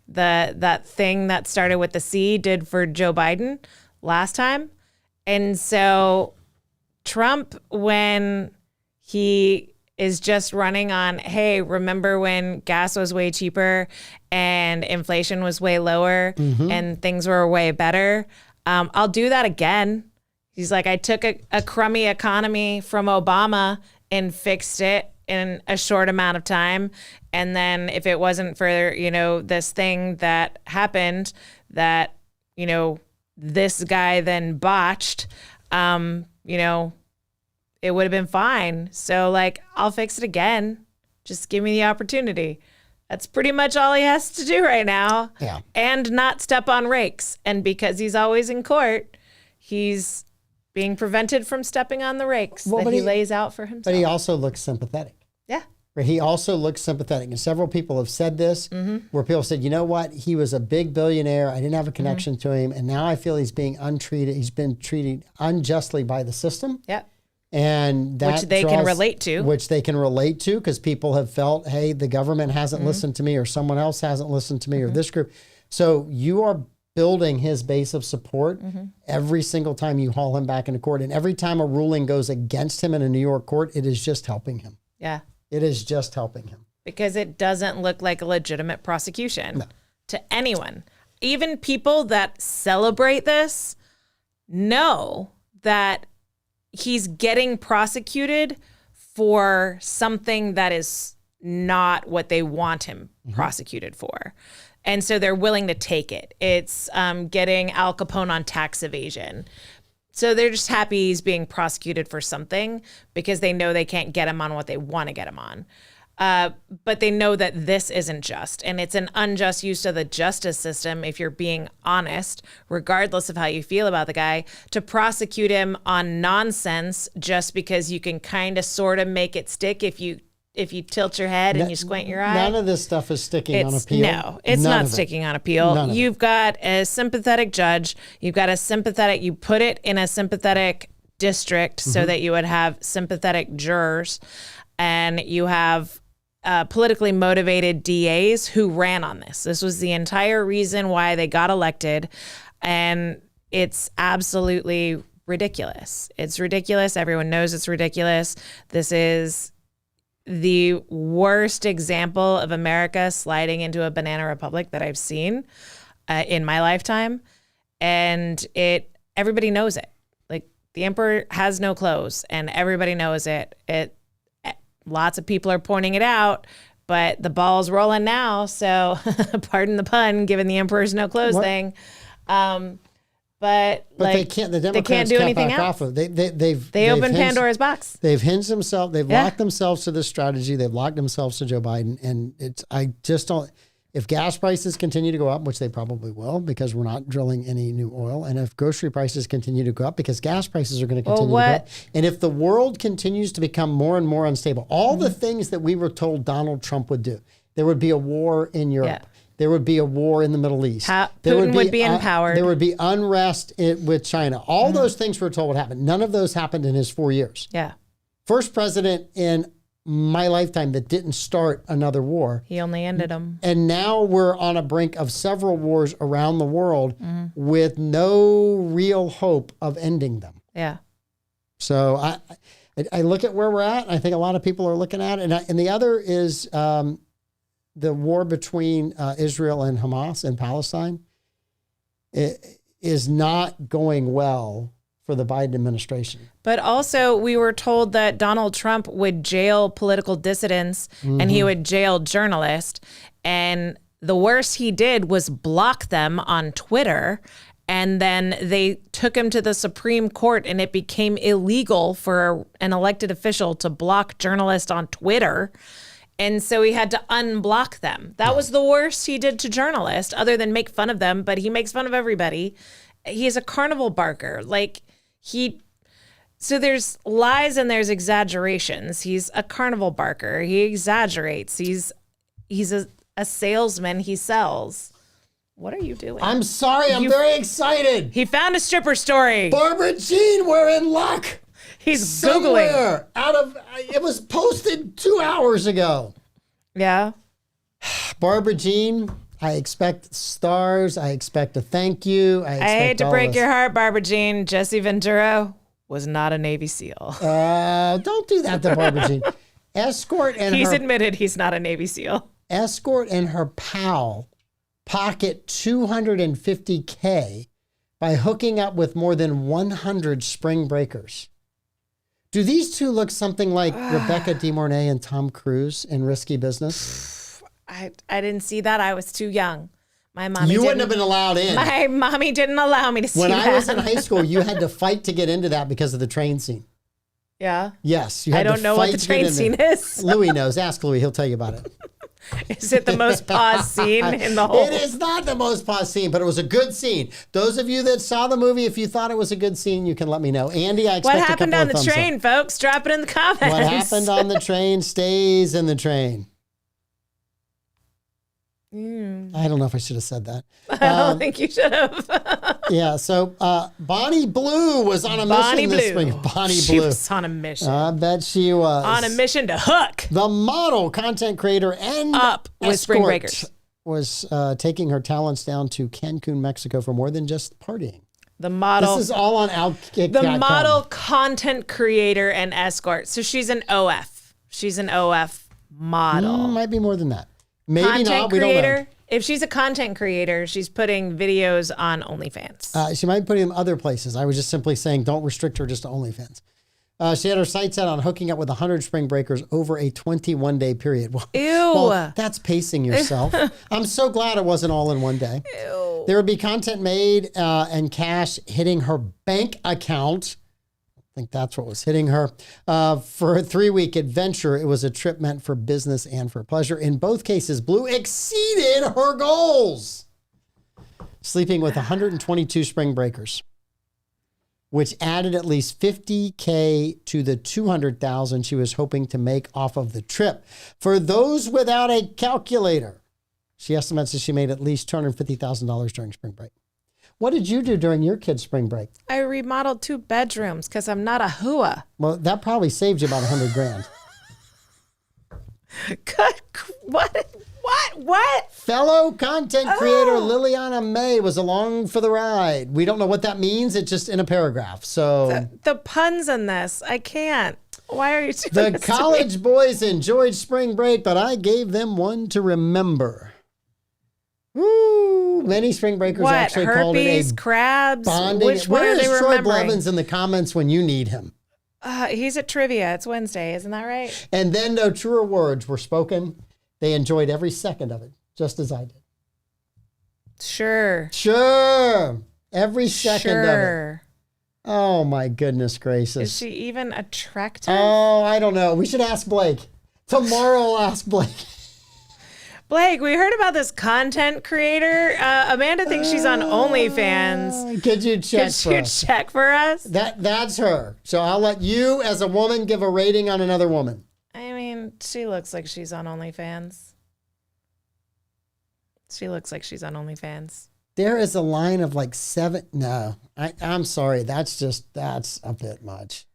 that thing that started with the C did for Joe Biden last time. And so Trump, when he is just running on, hey, remember when gas was way cheaper and inflation was way lower and things were way better? I'll do that again. He's like, I took a crummy economy from Obama and fixed it in a short amount of time. And then if it wasn't for, this thing that happened that, this guy then botched, it would have been fine. So I'll fix it again. Just give me the opportunity. That's pretty much all he has to do right now. Yeah. And not step on rakes. And because he's always in court, he's being prevented from stepping on the rakes that he lays out for himself. But he also looks sympathetic. Yeah. He also looks sympathetic. And several people have said this, where people said, you know what? He was a big billionaire. I didn't have a connection to him. And now I feel he's being untreated. He's been treated unjustly by the system. Yeah. And that which they can relate to. Which they can relate to because people have felt, hey, the government hasn't listened to me, or someone else hasn't listened to me, or this group. So you are building his base of support every single time you haul him back into court. And every time a ruling goes against him in a New York court, it is just helping him. Yeah. It is just helping him. Because it doesn't look like a legitimate prosecution to anyone. Even people that celebrate this know that he's getting prosecuted for something that is not what they want him prosecuted for. And so they're willing to take it. It's getting Al Capone on tax evasion. So they're just happy he's being prosecuted for something because they know they can't get him on what they want to get him on. But they know that this isn't just. And it's an unjust use of the justice system, if you're being honest, regardless of how you feel about the guy, to prosecute him on nonsense just because you can kind of sort of make it stick if you tilt your head and you squint your eye. None of this stuff is sticking on appeal. No, it's not sticking on appeal. You've got a sympathetic judge. You've got you put it in a sympathetic district so that you would have sympathetic jurors. And you have politically motivated DAs who ran on this. This was the entire reason why they got elected. And it's absolutely ridiculous. It's ridiculous. Everyone knows it's ridiculous. This is the worst example of America sliding into a banana republic that I've seen in my lifetime. And everybody knows it. Like, the emperor has no clothes and everybody knows it. Lots of people are pointing it out, but the ball's rolling now. So pardon the pun, given the emperor's no clothes thing. but they can't. The Democrats can't do can't anything back else. off of. They've opened Pandora's box. They've hinged themselves. They've locked themselves to this strategy. They've locked themselves to Joe Biden, and I just don't. If gas prices continue to go up, which they probably will, because we're not drilling any new oil, and if grocery prices continue to go up, because gas prices are going to continue to go up, and if the world continues to become more and more unstable, all the things that we were told Donald Trump would do, there would be a war in Europe. Yeah. There would be a war in the Middle East. Putin would be empowered. There would be unrest with China. All those things we're told would happen. None of those happened in his 4 years. Yeah. First president in my lifetime that didn't start another war. He only ended them. And now we're on a brink of several wars around the world with no real hope of ending them. Yeah. So I look at where we're at, and I think a lot of people are looking at it. And the other is the war between Israel and Hamas in Palestine. It is not going well for the Biden administration. But also, we were told that Donald Trump would jail political dissidents and he would jail journalists. And the worst he did was block them on Twitter. And then they took him to the Supreme Court, and it became illegal for an elected official to block journalists on Twitter. And so he had to unblock them. That was the worst he did to journalists, other than make fun of them. But he makes fun of everybody. He's a carnival barker. So there's lies and there's exaggerations. He's a carnival barker. He exaggerates. He's a salesman. He sells. What are you doing? I'm sorry. I'm very excited. He found a stripper story. Barbara Jean, we're in luck. He's Somewhere Googling. It was posted 2 hours ago. Yeah. Barbara Jean, I expect stars. I expect a thank you. I hate to break your heart, Barbara Jean. Jesse Ventura was not a Navy SEAL. Don't do that to Barbara Jean. He's admitted he's not a Navy SEAL. Escort and her pal pocket $250K by hooking up with more than 100 spring breakers. Do these two look something like Rebecca De Mornay and Tom Cruise in Risky Business? I didn't see that. I was too young. My mommy You wouldn't have been allowed in. My mommy didn't allow me to see that. When I was in high school, you had to fight to get into that because of the train scene. Yeah? Yes. I don't know what the train scene is. Louis knows. Ask Louis. He'll tell you about it. Is it the most paused scene in the whole? It is not the most paused scene, but it was a good scene. Those of you that saw the movie, if you thought it was a good scene, you can let me know. Andy, I expect what happened on the train, folks? Drop it in the comments. What happened on the train stays in the train. I don't know if I should have said that. I don't think you should have. Yeah, so Bonnie Blue was on a mission this spring. Bonnie Blue. She was on a mission. I bet she was. On a mission to hook. The model, content creator, and up with spring breakers was taking her talents down to Cancun, Mexico for more than just partying. The model. This is all on Outkick. The model, content creator, and escort. So she's an OF. She's an OF model. Might be more than that. Maybe content not. We creator. don't know. If she's a content creator, she's putting videos on OnlyFans. She might put them other places. I was just simply saying don't restrict her just to OnlyFans. She had her sights set on hooking up with 100 spring breakers over a 21-day period. Well, Ew. Well, that's pacing yourself. I'm so glad it wasn't all in one day. Ew. There would be content made and cash hitting her bank account. I think that's what was hitting her. For a 3-week adventure, it was a trip meant for business and for pleasure. In both cases, Blue exceeded her goals, sleeping with 122 spring breakers, which added at least $50K to the $200,000 she was hoping to make off of the trip. For those without a calculator, she estimates that she made at least $250,000 during spring break. What did you do during your kid's spring break? I remodeled 2 bedrooms because I'm not a hooah. Well, that probably saved you about $100,000. What? Fellow content creator Liliana May was along for the ride. We don't know what that means. It's just in a paragraph. So the puns in this, I can't. Why are you doing the this college boys enjoyed spring break, but I gave them one to remember. Woo! Many spring breakers actually called it a crabs. Bonding. Which one Where are they is Troy remembering? Blevins in the comments when you need him? He's at trivia. It's Wednesday, isn't that right? And then no truer words were spoken. They enjoyed every second of it, just as I did. Sure. Every second of it. Oh, my goodness gracious. Is she even attractive? Oh, I don't know. We should ask Blake. Tomorrow I'll ask Blake. Blake, we heard about this content creator. Amanda thinks she's on OnlyFans. Could you check for us? That's her. So I'll let you, as a woman, give a rating on another woman. I mean, she looks like she's on OnlyFans. There is a line of like 7. No, I'm sorry. That's a bit much.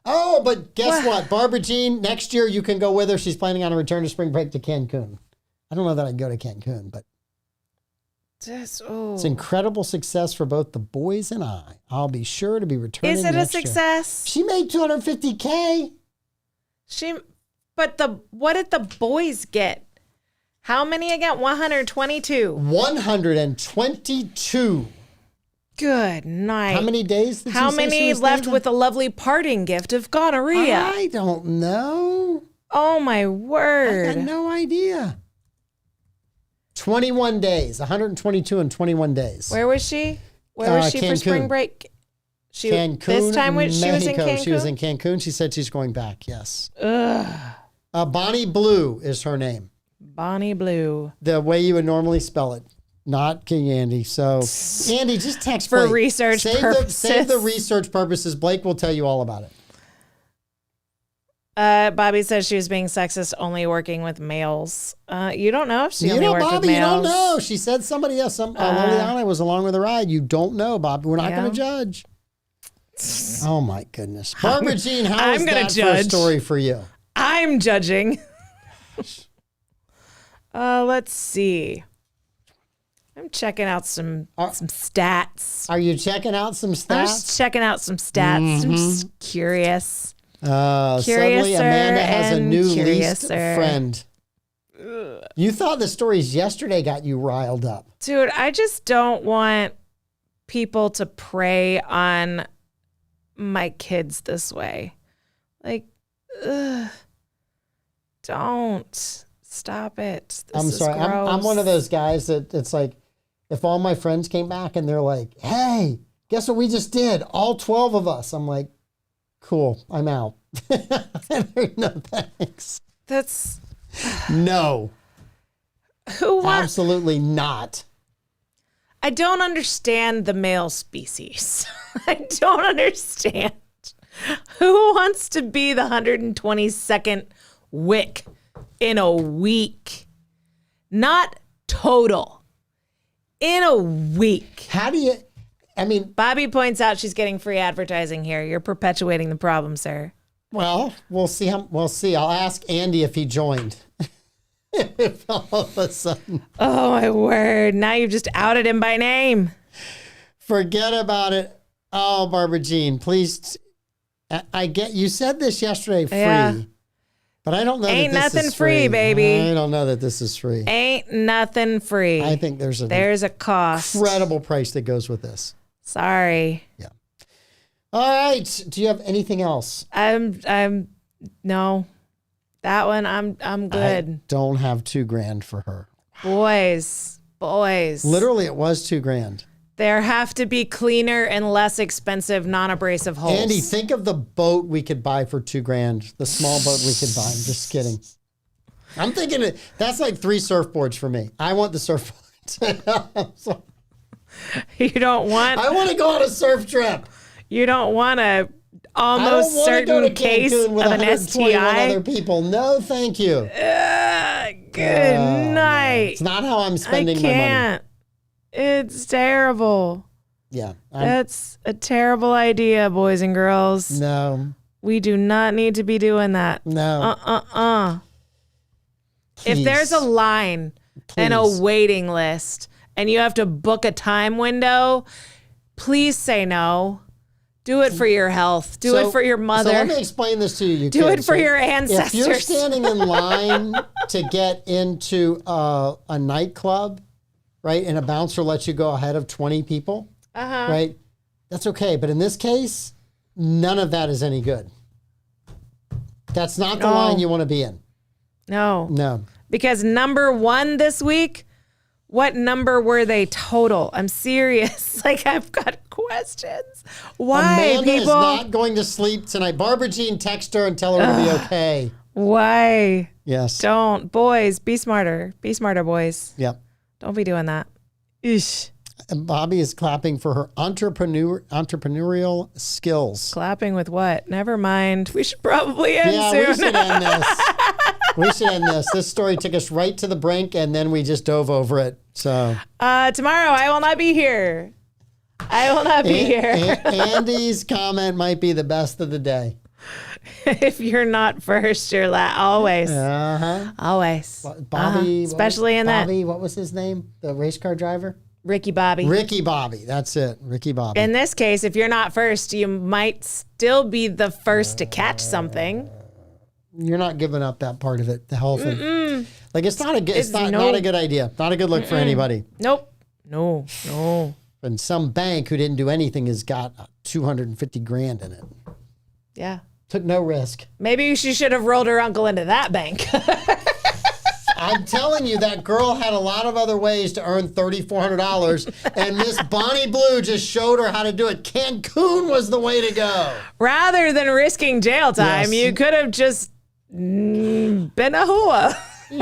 Oh, but guess what? Barbara Jean, next year you can go with her. She's planning on a return to spring break to Cancun. I don't know that I'd go to Cancun, but it's incredible success for both the boys and I. I'll be sure to be returning. Is it a success? She made $250K. What did the boys get? How many again? 122. 122. Good night. How many days did How many left with a lovely parting gift of gonorrhea? I don't know. Oh, my word. I got no idea. 21 days. 122 in 21 days. Where was she? Where was she Cancun. for spring break? Cancun, this time she was in Cancun? She was in Cancun. She said she's going back, yes. Bonnie Blue is her name. Bonnie Blue. The way you would normally spell it. Not King Andy. So, Andy, just text for Blake. research purposes. Save the research purposes. Blake will tell you all about it. Bobby says she was being sexist, only working with males. You don't know if she only worked with males. You don't know. She said somebody else. Liliana was along with the ride. You don't know, Bobby. We're not going to judge. Oh, my goodness. Barbara Jean, how is that for a story for you? I'm judging. Let's see. I'm checking out some stats. Are you checking out some stats? I'm just checking out some stats. I'm just curious. Suddenly Amanda has a new least friend. You thought the stories yesterday got you riled up. Dude, I just don't want people to prey on my kids this way. Like, don't. Stop it. I'm sorry. I'm one of those guys that it's like, if all my friends came back and they're like, hey, guess what we just did? All 12 of us. I'm like, cool, I'm out. No thanks. No. Absolutely not. I don't understand the male species. I don't understand. Who wants to be the 122nd wick in a week? Not total. In a week. How do you... Bobby points out she's getting free advertising here. You're perpetuating the problem, sir. Well, we'll see. We'll see. I'll ask Andy if he joined. If all of a sudden. Oh, my word. Now you've just outed him by name. Forget about it. Oh, Barbara Jean, please. I get... You said this yesterday, free. Yeah. But I don't know Ain't that this nothing is free, baby. I don't know that this is free. Ain't nothing free. I think there's a cost. Incredible price that goes with this. Sorry. Yeah. All right. Do you have anything else? No. That one I'm good. I don't have $2,000 for her. Boys. Literally, it was $2,000. There have to be cleaner and less expensive non-abrasive holes. Andy, think of the boat we could buy for $2,000. The small boat we could buy. I'm just kidding. I'm thinking that's like 3 surfboards for me. I want the surfboard. You don't want... I want to go on a surf trip. You don't want a almost certain case of an STI? Other people. No, thank you. Good night. It's not how I'm spending my money. It's terrible. Yeah. That's a terrible idea, boys and girls. No. We do not need to be doing that. No. If there's a line and a waiting list and you have to book a time window, please say no. Do it for your health. Do it for your mother. So let me explain this to you. Do it for your ancestors. If you're standing in line to get into a nightclub, right, and a bouncer lets you go ahead of 20 people, right, that's okay. But in this case, none of that is any good. That's not the line you want to be in. No. No. Because number 1 this week What number were they total? I'm serious. Like, I've got questions. Why, Amanda people? is not going to sleep tonight. Barbara Jean, text her and tell her to be okay. Why? Yes. Don't. Boys, be smarter. Be smarter, boys. Yep. Don't be doing that. Eesh. And Bobby is clapping for her entrepreneurial skills. Clapping with what? Never mind. We should probably end soon. We should end this. We should end this. This story took us right to the brink, and then we just dove over it. So tomorrow, I will not be here. I will not be here. Andy's comment might be the best of the day. If you're not first, you're last. Always. Always. Bobby. Especially in that. Bobby, what was his name? The race car driver? Ricky Bobby. Ricky Bobby. That's it. Ricky Bobby. In this case, if you're not first, you might still be the first to catch something. You're not giving up that part of it, the whole thing. Like, it's not a good, not a good idea. Not a good look for anybody. Nope. No. And some bank who didn't do anything has got 250 grand in it. Yeah. Took no risk. Maybe she should have rolled her uncle into that bank. I'm telling you, that girl had a lot of other ways to earn $3,400, and Miss Bonnie Blue just showed her how to do it. Cancun was the way to go. Rather than risking jail time, Yes. you could have just been a hua.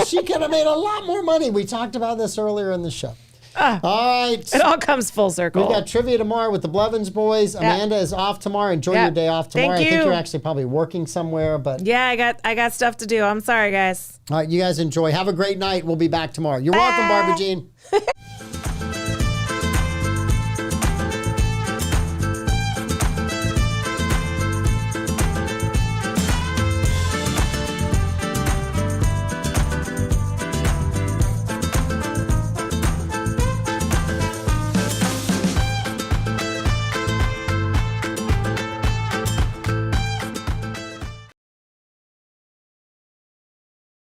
She could have made a lot more money. We talked about this earlier in the show. All right. It all comes full circle. We got trivia tomorrow with the Blevins boys. Amanda is off tomorrow. Enjoy your day off tomorrow. Thank I think you. you're actually probably working somewhere, but Yeah, I got stuff to do. I'm sorry, guys. all right, you guys enjoy. Have a great night. We'll be back tomorrow. You're welcome, Barbara Jean.